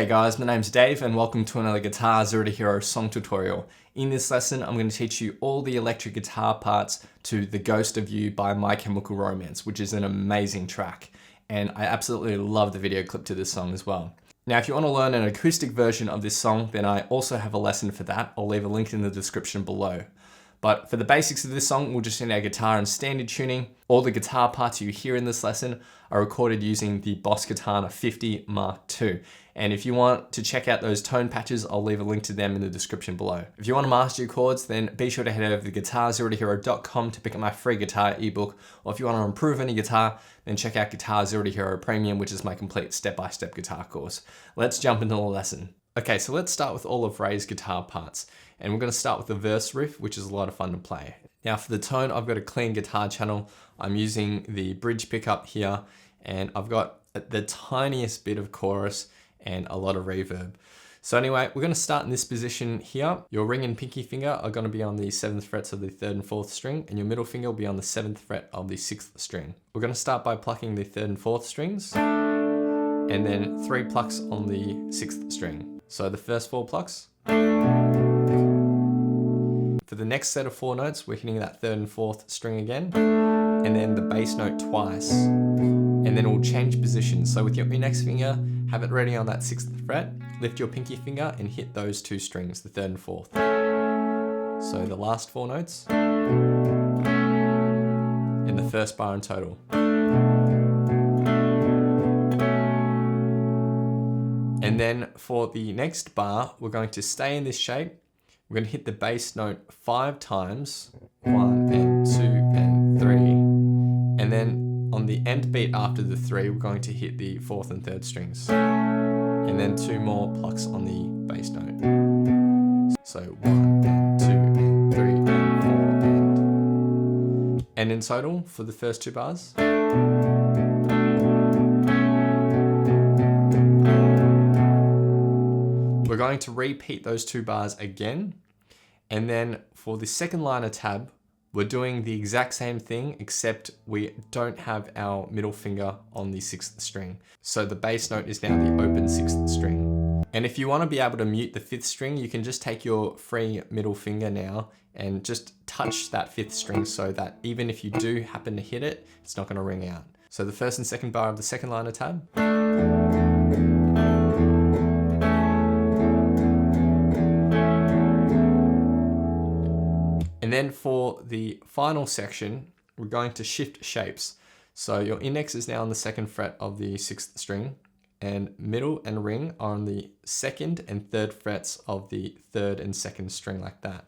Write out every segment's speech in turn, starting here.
G'day guys, my name's Dave and welcome to another Guitar Zero to Hero song tutorial. In this lesson, I'm going to teach you all the electric guitar parts to The Ghost of You by My Chemical Romance, which is an amazing track. And I absolutely love the video clip to this song as well. Now, if you want to learn an acoustic version of this song, then I also have a lesson for that. I'll leave a link in the description below. But for the basics of this song, we'll just need our guitar in standard tuning. All the guitar parts you hear in this lesson are recorded using the Boss Katana 50 Mark II. And if you want to check out those tone patches, I'll leave a link to them in the description below. If you want to master your chords, then be sure to head over to guitarzerotohero.com to pick up my free guitar ebook. Or if you want to improve any guitar, then check out Guitar Zero to Hero Premium, which is my complete step-by-step guitar course. Let's jump into the lesson. Okay, so let's start with all of Ray's guitar parts. And we're going to start with the verse riff, which is a lot of fun to play. Now for the tone, I've got a clean guitar channel. I'm using the bridge pickup here, and I've got the tiniest bit of chorus and a lot of reverb. So anyway, we're going to start in this position here. Your ring and pinky finger are going to be on the 7th frets of the 3rd and 4th string, and your middle finger will be on the 7th fret of the 6th string. We're going to start by plucking the 3rd and 4th strings, and then 3 plucks on the 6th string. So the first 4 plucks. For the next set of 4 notes, we're hitting that 3rd and 4th string again, and then the bass note twice, and then we'll change position. So with your index finger, have it ready on that 6th fret, lift your pinky finger and hit those 2 strings, the 3rd and 4th. So the last 4 notes, and the first bar in total. And then for the next bar, we're going to stay in this shape. We're going to hit the bass note 5 times, 1 and 2 and 3. And then on the end beat after the 3, we're going to hit the 4th and 3rd strings. And then 2 more plucks on the bass note. So 1 and 2 and 3 and 4 and in total for the first 2 bars. We're going to repeat those 2 bars again. And then for the second line of tab, we're doing the exact same thing, except we don't have our middle finger on the 6th string. So the bass note is now the open 6th string. And if you want to be able to mute the 5th string, you can just take your free middle finger now and just touch that 5th string so that even if you do happen to hit it, it's not going to ring out. So the first and second bar of the second line of tab. And then for the final section, we're going to shift shapes. So your index is now on the 2nd fret of the 6th string, and middle and ring are on the 2nd and 3rd frets of the 3rd and 2nd string, like that.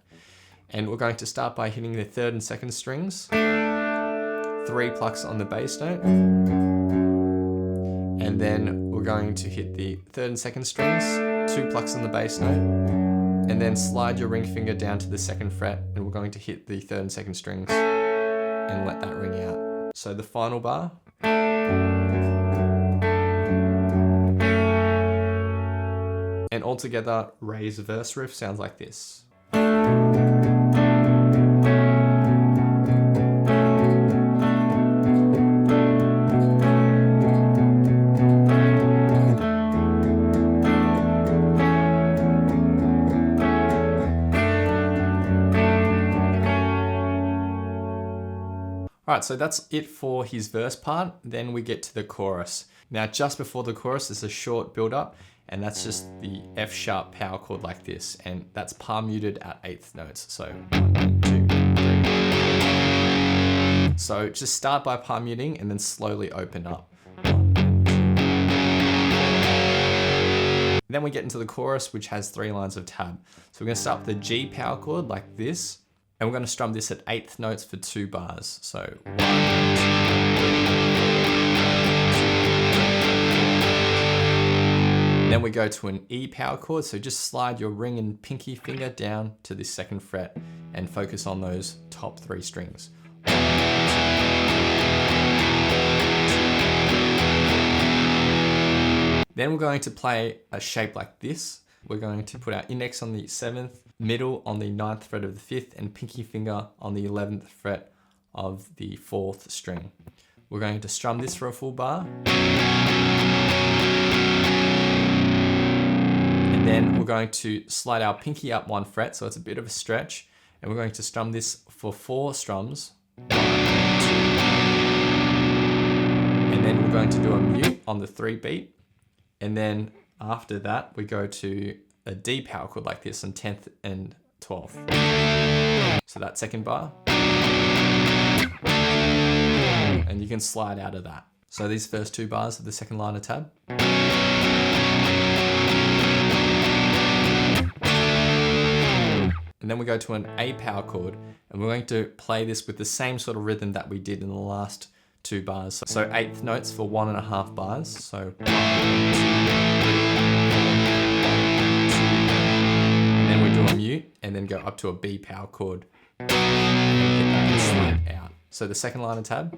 And we're going to start by hitting the 3rd and 2nd strings, 3 plucks on the bass note, and then we're going to hit the 3rd and 2nd strings, 2 plucks on the bass note, and then slide your ring finger down to the 2nd fret, and we're going to hit the 3rd and 2nd strings and let that ring out. So the final bar. And altogether, Ray's verse riff sounds like this. Alright, so that's it for his verse part. Then we get to the chorus. Now, just before the chorus, there's a short build up, and that's just the F sharp power chord like this, and that's palm muted at 8th notes. So 1, 2, 3. So just start by palm muting and then slowly open up. Then we get into the chorus, which has 3 lines of tab. So we're going to start with the G power chord like this. And we're going to strum this at 8th notes for 2 bars. So 1, 2, 3. Then we go to an E power chord. So just slide your ring and pinky finger down to the 2nd fret and focus on those top 3 strings. Then we're going to play a shape like this. We're going to put our index on the 7th, middle on the 9th fret of the 5th, and pinky finger on the 11th fret of the 4th string. We're going to strum this for a full bar. And then we're going to slide our pinky up 1 fret, so it's a bit of a stretch. And we're going to strum this for 4 strums. 1, 2. And then we're going to do a mute on the 3 beat. And then after that, we go to a D power chord like this on 10th and 12th. So that second bar. And you can slide out of that. So these first 2 bars of the second line of tab. And then we go to an A power chord, and we're going to play this with the same sort of rhythm that we did in the last 2 bars. So 8th notes for 1.5 bars. So 1, 2, 3, 4, 1, 2. And then we do a mute, and then go up to a B power chord. And hit that and slide out. So the second line of tab.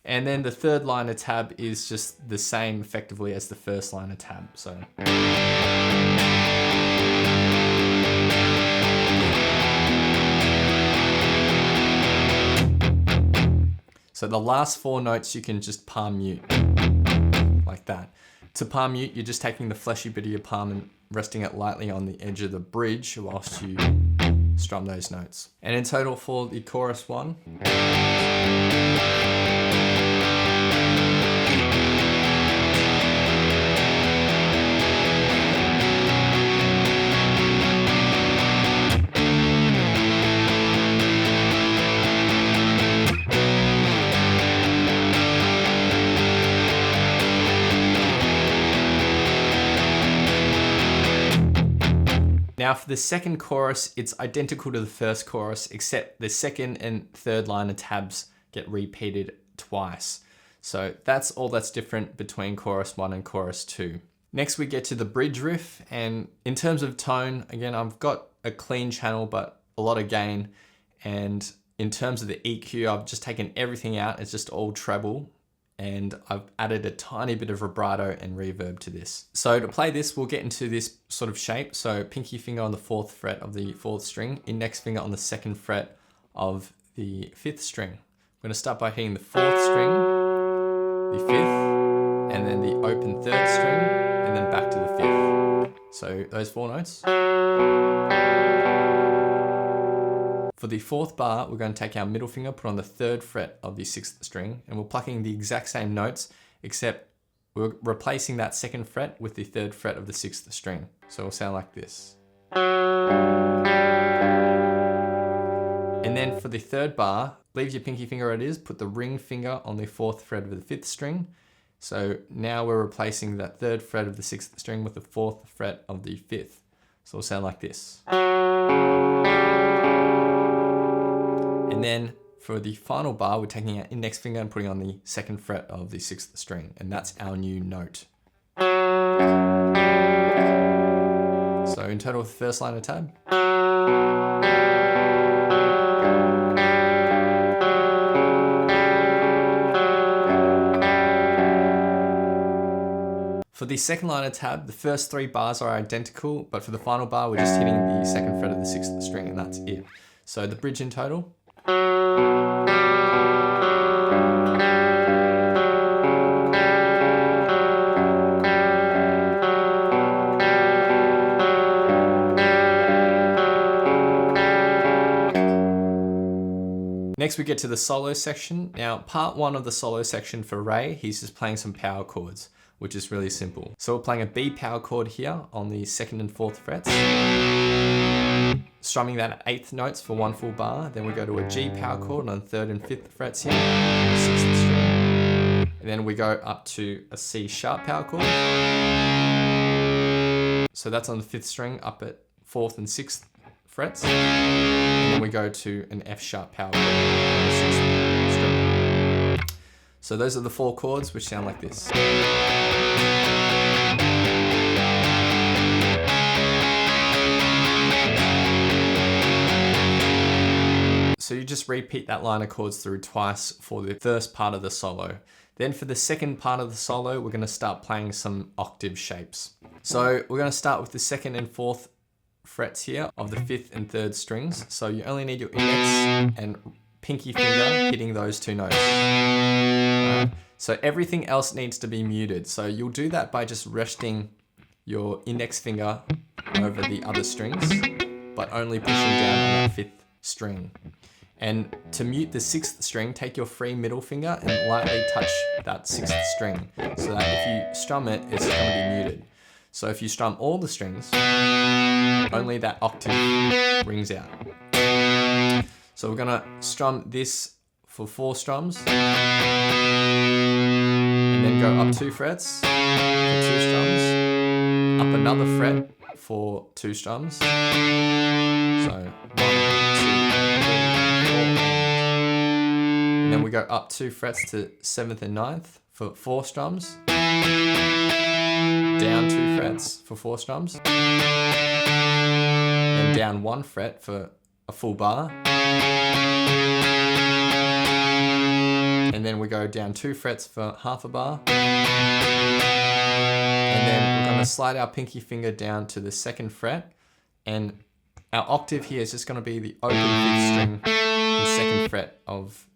And then the third line of tab is just the same effectively as the first line of tab. So the last 4 notes you can just palm mute like that. To palm mute, you're just taking the fleshy bit of your palm and resting it lightly on the edge of the bridge whilst you strum those notes. And in total for the chorus 1. Now for the second chorus, it's identical to the first chorus, except the second and third line of tabs get repeated twice. So that's all that's different between chorus 1 and chorus 2. Next we get to the bridge riff, and in terms of tone, again, I've got a clean channel, but a lot of gain. And in terms of the EQ, I've just taken everything out. It's just all treble. And I've added a tiny bit of vibrato and reverb to this. So to play this, we'll get into this sort of shape. So pinky finger on the 4th fret of the 4th string, index finger on the 2nd fret of the 5th string. I'm gonna start by hitting the 4th string, the 5th, and then the open 3rd string, and then back to the 5th. So those 4 notes. For the 4th bar, we're going to take our middle finger, put on the 3rd fret of the 6th string, and we're plucking the exact same notes, except we're replacing that 2nd fret with the 3rd fret of the 6th string. So it'll sound like this. And then for the 3rd bar, leave your pinky finger where it is, put the ring finger on the 4th fret of the 5th string. So now we're replacing that 3rd fret of the 6th string with the 4th fret of the 5th. So it'll sound like this. And then for the final bar, we're taking our index finger and putting on the 2nd fret of the 6th string, and that's our new note. So in total, the first line of tab. For the second line of tab, the first 3 bars are identical, but for the final bar, we're just hitting the 2nd fret of the 6th string, and that's it. So the bridge in total. Next we get to the solo section. Now part 1 of the solo section for Ray, he's just playing some power chords, which is really simple. So we're playing a B power chord here on the 2nd and 4th frets, strumming that at 8th notes for 1 full bar. Then we go to a G power chord on the 3rd and 5th frets here, 6th string. And then we go up to a C sharp power chord. So that's on the 5th string up at 4th and 6th frets. And then we go to an F sharp power chord on the 6th string. So those are the 4 chords, which sound like this. So you just repeat that line of chords through twice for the first part of the solo. Then for the second part of the solo, we're going to start playing some octave shapes. So we're going to start with the 2nd and 4th frets here of the 5th and 3rd strings. So you only need your index and pinky finger hitting those 2 notes. Right? So everything else needs to be muted. So you'll do that by just resting your index finger over the other strings, but only pushing down on that 5th string. And to mute the 6th string, take your free middle finger and lightly touch that 6th string, so that if you strum it, it's going to be muted. So if you strum all the strings, only that octave rings out. So we're going to strum this for 4 strums, and then go up 2 frets for 2 strums, up another fret for 2 strums. So 1, 2, 3, 4, and then we go up 2 frets to 7th and 9th for 4 strums, down 2 frets for 4 strums, then down 1 fret for a full bar, and then we go down 2 frets for half a bar, and then we're going to slide our pinky finger down to the 2nd fret, and our octave here is just going to be the open 5th string and 2nd fret of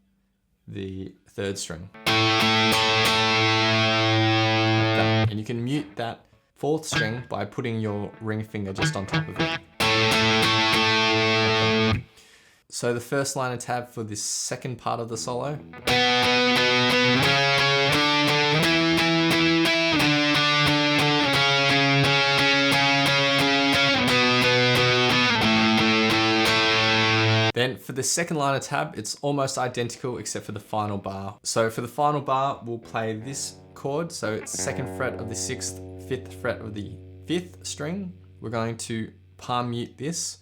the 3rd string. Like that. And you can mute that 4th string by putting your ring finger just on top of it. So the first line of tab for this second part of the solo. Then for the second line of tab, it's almost identical except for the final bar. So for the final bar, we'll play this chord. So it's 2nd fret of the 6th, 5th fret of the 5th string. We're going to palm mute this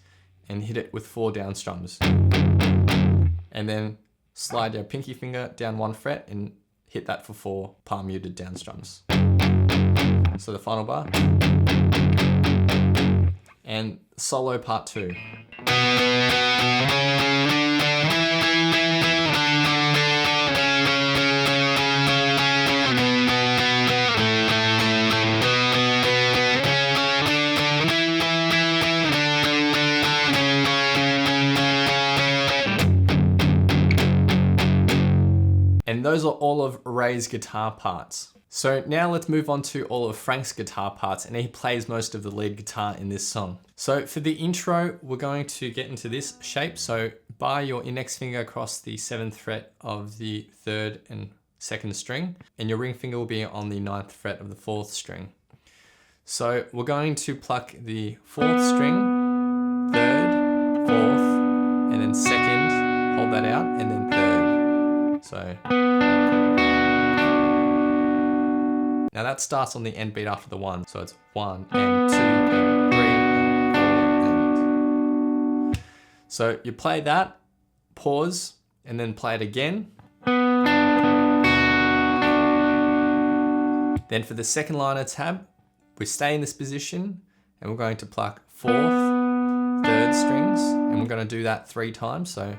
and hit it with 4 down strums. And then slide your pinky finger down 1 fret and hit that for 4 palm muted down strums. So the final bar. And solo part 2. And those are all of Ray's guitar parts. So now let's move on to all of Frank's guitar parts, and he plays most of the lead guitar in this song. So for the intro, we're going to get into this shape. So bar your index finger across the 7th fret of the 3rd and 2nd string, and your ring finger will be on the 9th fret of the 4th string. So we're going to pluck the 4th string, 3rd, 4th, and then 2nd, hold that out, and then 3rd. So now that starts on the end beat after the 1. So it's 1 and 2 and 3 and 4 and... So you play that, pause, and then play it again. Then for the second line of tab, we stay in this position and we're going to pluck 4th, 3rd strings, and we're going to do that 3 times. So,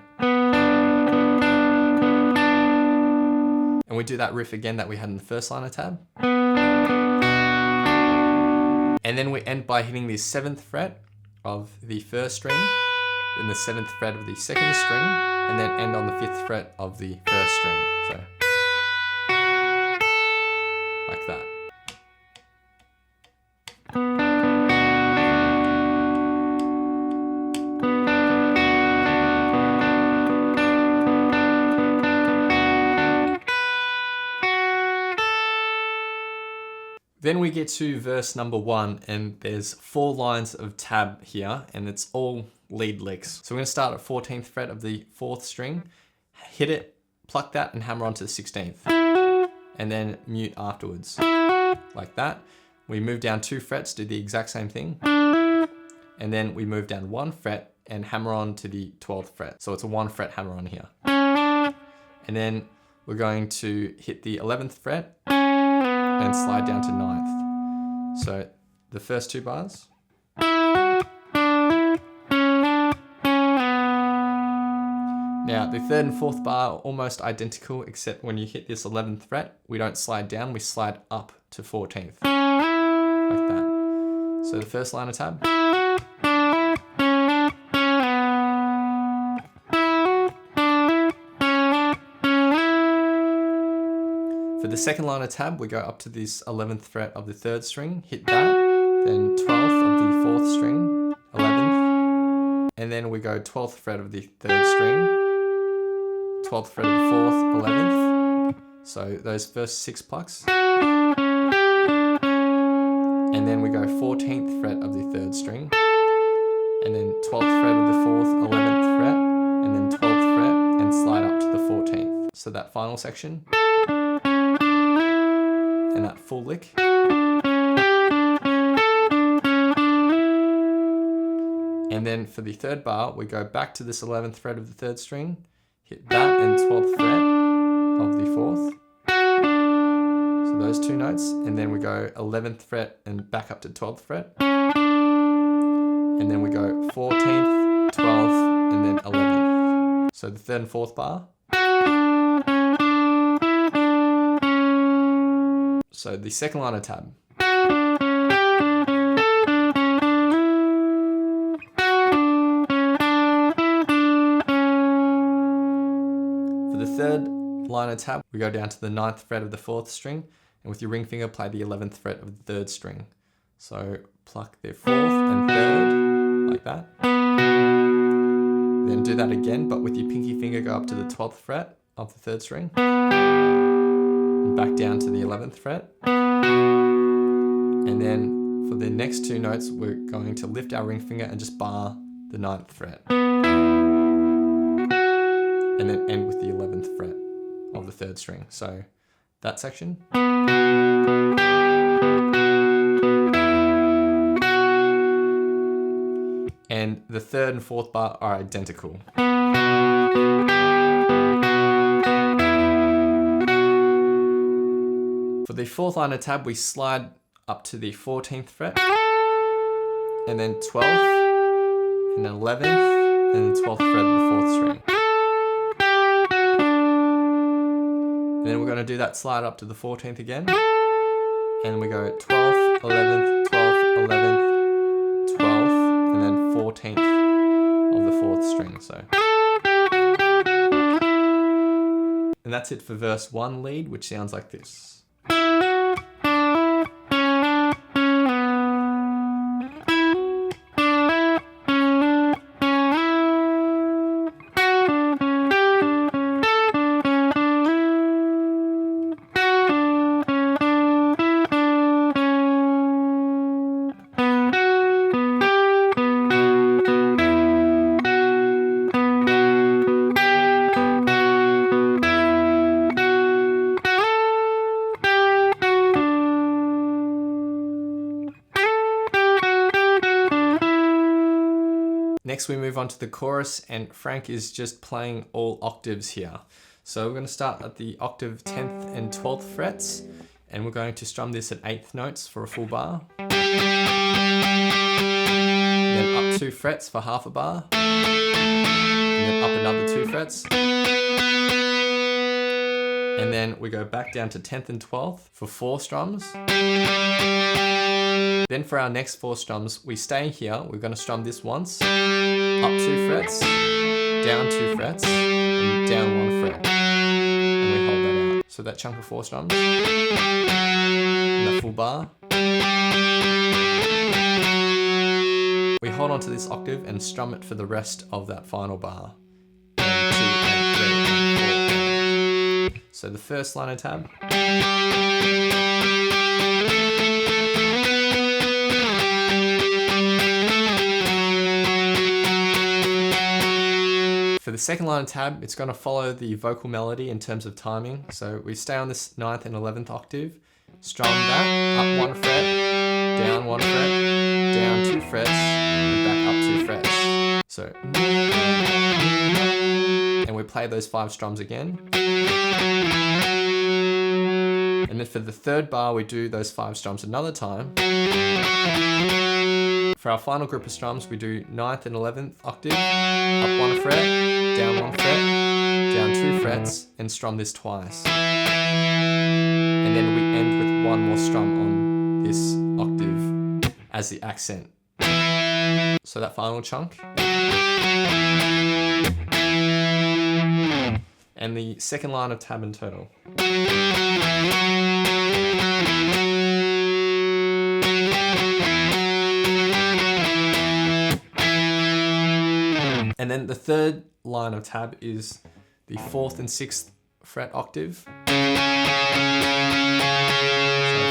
and we do that riff again that we had in the first line of tab. And then we end by hitting the 7th fret of the 1st string, then the 7th fret of the 2nd string, and then end on the 5th fret of the 1st string. So, like that. Then we get to verse number 1, and there's 4 lines of tab here, and it's all lead licks. So we're going to start at 14th fret of the 4th string, hit it, pluck that, and hammer onto the 16th, and then mute afterwards, like that. We move down 2 frets, do the exact same thing, and then we move down 1 fret and hammer on to the 12th fret. So it's a 1 fret hammer on here. And then we're going to hit the 11th fret, and slide down to 9th. So the first 2 bars. Now the 3rd and 4th bar are almost identical, except when you hit this 11th fret, we don't slide down, we slide up to 14th. Like that. So the first line of tab. For the second line of tab, we go up to this 11th fret of the 3rd string, hit that, then 12th of the 4th string, 11th, and then we go 12th fret of the 3rd string, 12th fret of the 4th, 11th, so those first 6 plucks, and then we go 14th fret of the 3rd string, and then 12th fret of the 4th, 11th fret, and then 12th fret, and slide up to the 14th. So that final section, and that full lick. And then for the 3rd bar, we go back to this 11th fret of the 3rd string, hit that and 12th fret of the 4th. So those 2 notes, and then we go 11th fret and back up to 12th fret. And then we go 14th, 12th, and then 11th. So the 3rd and 4th bar. So the second line of tab. For the 3rd line of tab, we go down to the 9th fret of the 4th string, and with your ring finger, play the 11th fret of the 3rd string. So pluck the 4th and 3rd, like that. Then do that again, but with your pinky finger, go up to the 12th fret of the 3rd string. Back down to the 11th fret. And then for the next 2 notes, we're going to lift our ring finger and just bar the 9th fret. And then end with the 11th fret of the 3rd string. So that section. And the 3rd and 4th bar are identical. For the 4th line of tab, we slide up to the 14th fret, and then 12th, and then 11th, and then 12th fret of the 4th string. And then we're going to do that slide up to the 14th again, and we go 12th, 11th, 12th, 11th, 12th, and then 14th of the 4th string. And that's it for verse 1 lead, which sounds like this. Next we move on to the chorus, and Frank is just playing all octaves here. So we're going to start at the octave 10th and 12th frets, and we're going to strum this at 8th notes for a full bar. Then up 2 frets for half a bar, and then up another 2 frets. And then we go back down to 10th and 12th for 4 strums. Then for our next 4 strums, we stay here. We're going to strum this once, up 2 frets, down 2 frets, and down 1 fret. And we hold that out. So that chunk of 4 strums, and the full bar. We hold on to this octave and strum it for the rest of that final bar. 1, 2, and 3, and 4. So the first line of tab. For the second line of tab, it's going to follow the vocal melody in terms of timing. So we stay on this 9th and 11th octave, strum that, up 1 fret, down 1 fret, down 2 frets, and back up 2 frets. So, and we play those 5 strums again. And then for the 3rd bar, we do those 5 strums another time. For our final group of strums, we do 9th and 11th octave, up 1 fret, down 1 fret, down 2 frets, and strum this twice. And then we end with 1 more strum on this octave as the accent. So that final chunk. And the second line of tab and total. third line of tab is the 4th and 6th fret octave. So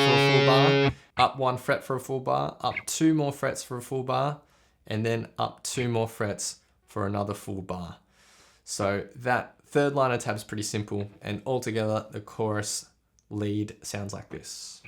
for a full bar, up 1 fret for a full bar, up 2 more frets for a full bar, and then up 2 more frets for another full bar. So that third line of tab is pretty simple, and altogether the chorus lead sounds like this.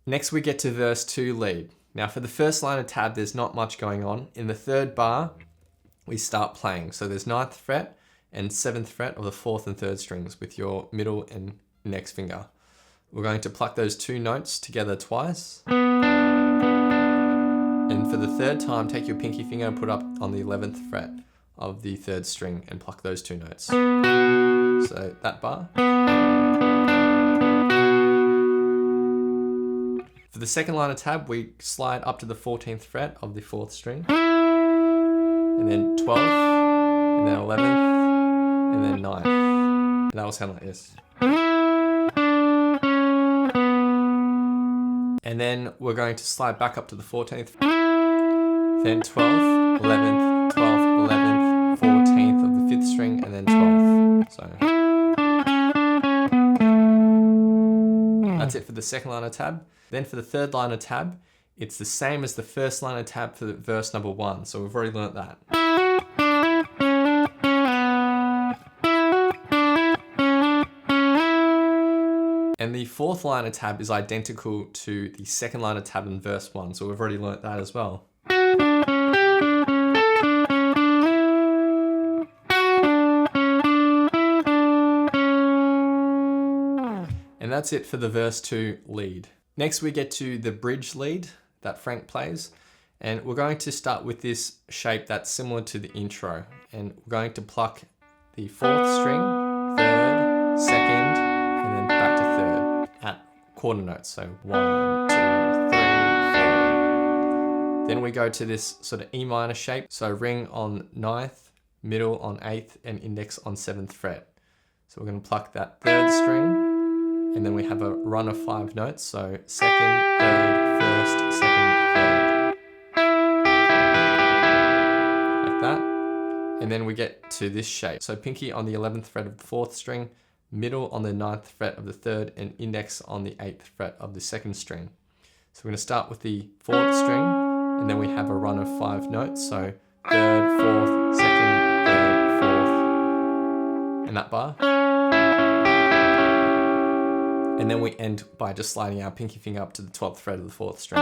Next we get to verse 2 lead. Now for the first line of tab, there's not much going on. In the third bar, we start playing. So there's 9th fret and 7th fret of the 4th and 3rd strings with your middle and index finger. We're going to pluck those 2 notes together twice. And for the third time, take your pinky finger and put up on the 11th fret of the 3rd string and pluck those 2 notes. So that bar. For the second line of tab, we slide up to the 14th fret of the 4th string, and then 12th, and then 11th, and then 9th. And that will sound like this. And then we're going to slide back up to the 14th, then 12th, 11th, 12th, 11th, 14th of the 5th string, and then 12th. So that's it for the second line of tab. Then for the third line of tab, it's the same as the first line of tab for verse number 1. So we've already learnt that. And the fourth line of tab is identical to the second line of tab in verse 1. So we've already learnt that as well. And that's it for the verse 2 lead. Next we get to the bridge lead that Frank plays, and we're going to start with this shape that's similar to the intro, and we're going to pluck the 4th string, 3rd, 2nd, and then back to 3rd at quarter notes, so 1, 2, 3, 4. Then we go to this sort of E minor shape, so ring on 9th, middle on 8th, and index on 7th fret. So we're going to pluck that 3rd string, and then we have a run of 5 notes, so 2nd, 3rd, 1st, 2nd, 3rd. Like that. And then we get to this shape. So pinky on the 11th fret of the 4th string, middle on the 9th fret of the 3rd, and index on the 8th fret of the 2nd string. So we're going to start with the 4th string, and then we have a run of 5 notes, so 3rd, 4th, 2nd, 3rd, 4th, and that bar. And then we end by just sliding our pinky finger up to the 12th fret of the 4th string.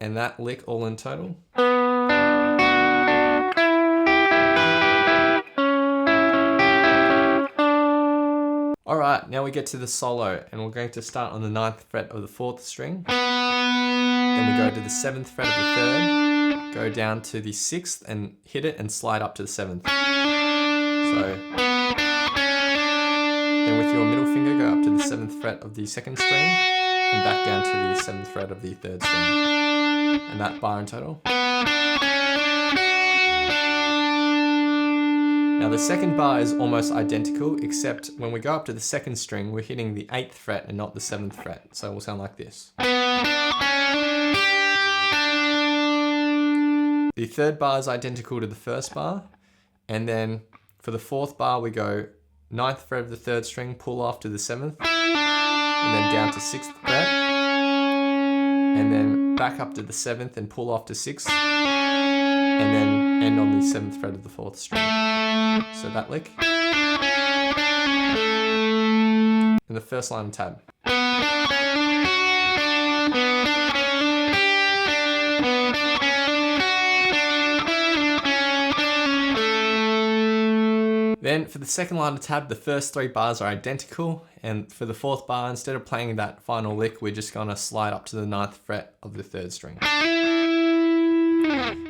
And that lick all in total. Alright, now we get to the solo, and we're going to start on the 9th fret of the 4th string. Then we go to the 7th fret of the 3rd, go down to the 6th and hit it and slide up to the 7th. So then with your middle finger, go up to the 7th fret of the 2nd string and back down to the 7th fret of the 3rd string. And that bar in total. Now the second bar is almost identical, except when we go up to the 2nd string, we're hitting the 8th fret and not the 7th fret. So it will sound like this. The third bar is identical to the first bar. And then for the 4th bar, we go 9th fret of the 3rd string, pull off to the 7th, and then down to 6th fret, and then back up to the 7th and pull off to 6th, and then end on the 7th fret of the 4th string. So that lick. And the first line of tab. Then for the second line of tab, the first 3 bars are identical, and for the 4th bar, instead of playing that final lick, we're just gonna slide up to the 9th fret of the 3rd string.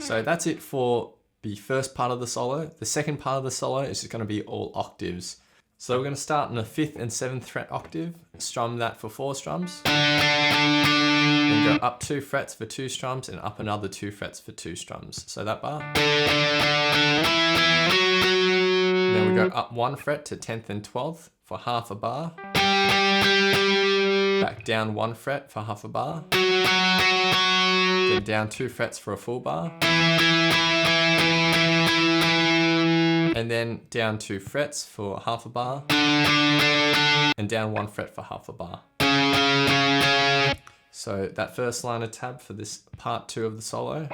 So that's it for the first part of the solo. The second part of the solo is just gonna be all octaves. So we're going to start in a 5th and 7th fret octave, strum that for 4 strums, then go up 2 frets for 2 strums and up another 2 frets for 2 strums. So that bar. Then we go up 1 fret to 10th and 12th for half a bar, back down 1 fret for half a bar, then down 2 frets for a full bar, and then down 2 frets for half a bar, and down 1 fret for half a bar. So that first line of tab for this part 2 of the solo.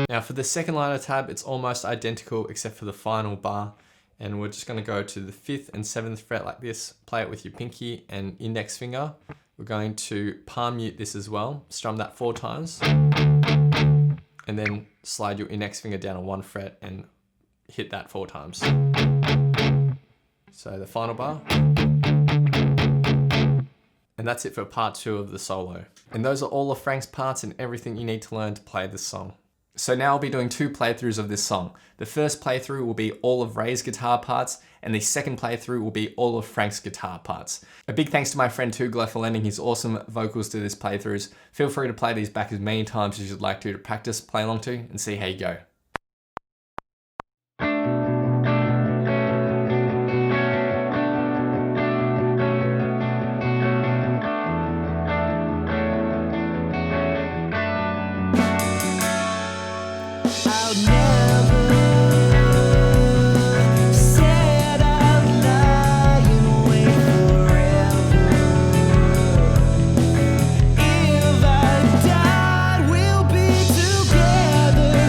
Now for the second line of tab, it's almost identical except for the final bar. And we're just gonna go to the 5th and 7th fret like this, play it with your pinky and index finger. We're going to palm mute this as well, strum that 4 times, and then slide your index finger down on 1 fret and hit that 4 times. So the final bar. And that's it for part 2 of the solo. And those are all of Frank's parts and everything you need to learn to play this song. So now I'll be doing 2 playthroughs of this song. The first playthrough will be all of Ray's guitar parts, and the second playthrough will be all of Frank's guitar parts. A big thanks to my friend Tugler for lending his awesome vocals to this playthroughs. Feel free to play these back as many times as you'd like to practice, play along to, and see how you go. If I died, we'll be together.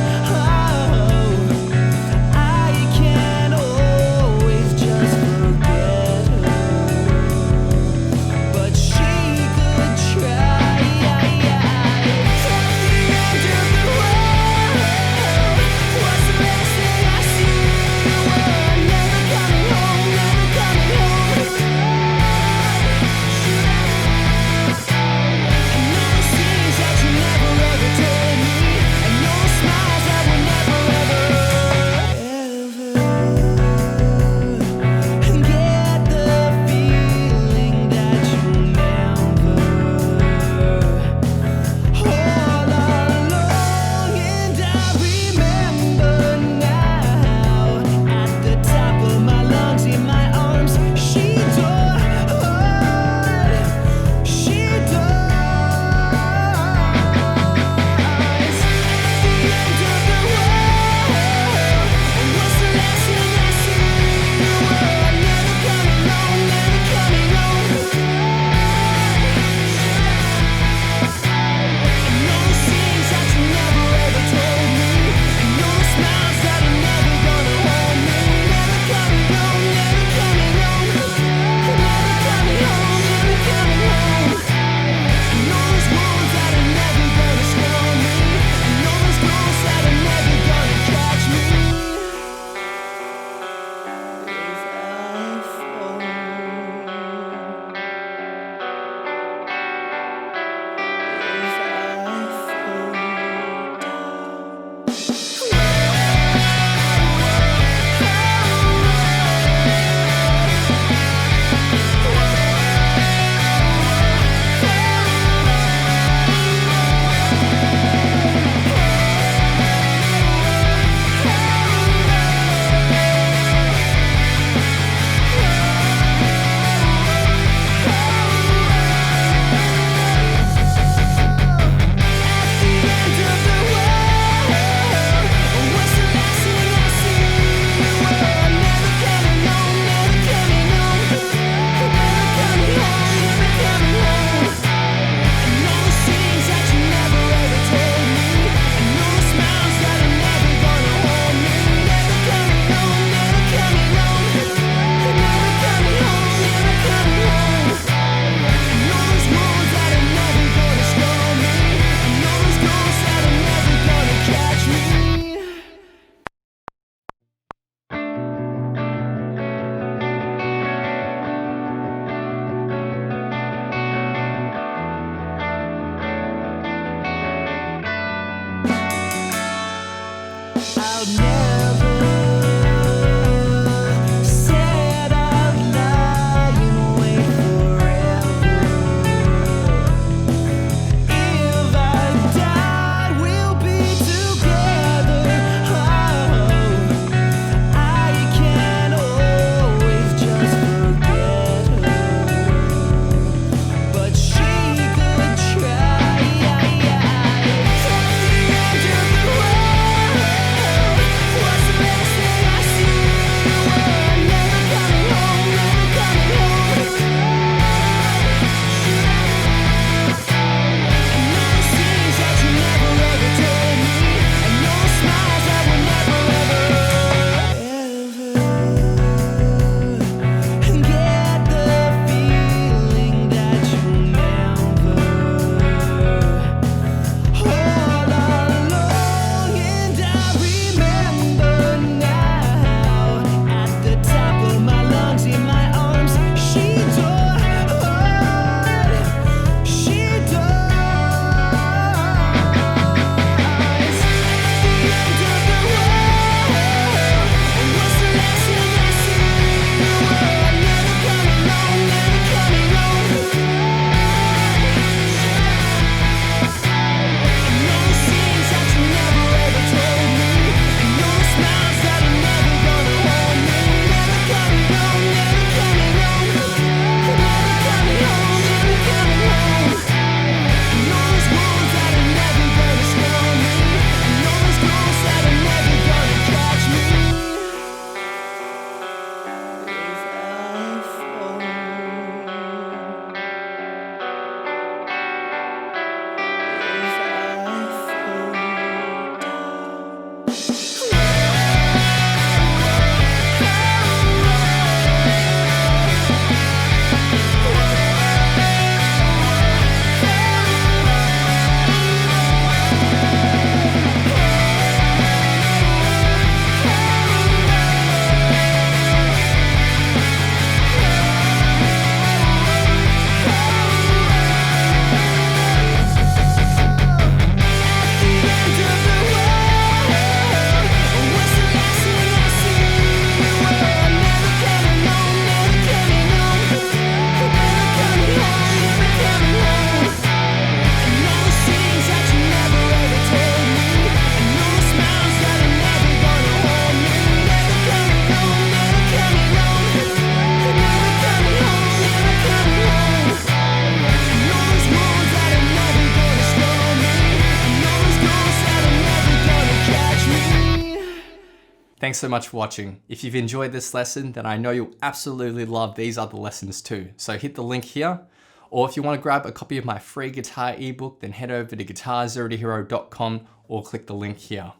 Thanks so much for watching. If you've enjoyed this lesson, then I know you'll absolutely love these other lessons too. So hit the link here. Or if you want to grab a copy of my free guitar ebook, then head over to guitarzerotohero.com or click the link here.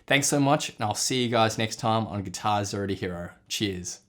Thanks so much, and I'll see you guys next time on Guitar Zero to Hero. Cheers.